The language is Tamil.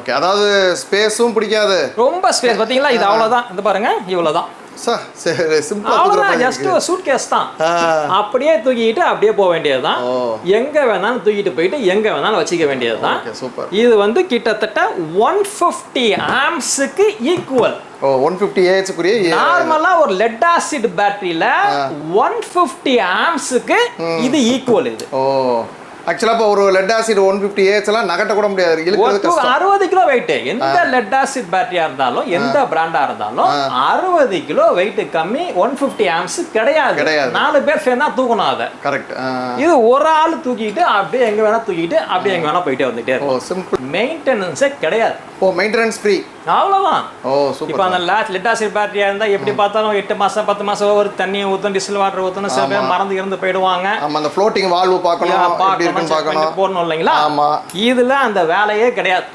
ஓகே, அதாவது ஸ்பேஸும் பிடிக்காது. ரொம்ப ஸ்பேஸ் பாத்தீங்களா, இது அவ்வளவுதான். இந்த பாருங்க, இவ்வளவுதான். அவ்வளவுதான், ஜஸ்ட் ஒரு சூட்கேஸ் தான். அப்படியே தூக்கிட்டு அப்படியே போக வேண்டியதுதான். எங்க வேணாலும் தூக்கிட்டு போயிட்டு எங்க வேணாலும் வச்சுக்க வேண்டியதுதான். இது வந்து கிட்டத்தட்ட 150 ஆம்ப்ஸ்க்கு ஈக்குவல். 150 AH குரிய நார்மலா ஒரு லெட் ஆசிட் பேட்டரியில 150 ஆம்ப்ஸ்க்கு இது ஈக்குவல். இது ஆக்சுவலா இப்போ ஒரு லெட் ஆசிட் 150 AH எல்லாம் நகட்ட கூட முடியாது, இழுக்கிறது கஷ்டம். 60 கிலோ வெயிட். எந்த லெட் ஆசிட் பேட்டரியா இருந்தாலும் எந்த பிராண்டா இருந்தாலும் 60 கிலோ வெயிட் கம்மி 150 ஆம்ப்ஸ் கிடையாது. 4 பேர் சேர்ந்தா தூக்கணும் அதை. கரெக்ட். இது ஒரு ஆள் தூக்கிட்டு அப்படியே எங்க வேணா தூக்கிட்டு அப்படியே எங்க வேணா போயிட்டே வந்துட்டே இருக்கும். சிம்பிள், மெயின்டெனன்ஸே கிடையாது. மெயின்டெனன்ஸ் ஃப்ரீ, அவ்வளவுதான். சூப்பர். இப்போ அந்த லெட் ஆசிட் பேட்டரியா இருந்தா எப்படி பார்த்தாலும் 8 மாசம் 10 மாசம் ஒரு தண்ணியை ஊத்தணும், டிஸ்டில் வாட்டர் ஊத்தணும், சில பேர் மறந்து இருந்து போயிடுவாங்க. ஆமா, அந்த ஃப்ளோட்டிங் வால்வு பார்க்கணும், போடணும் இல்லைங்களா? ஆமா, இதுல அந்த வேலையே கிடையாது.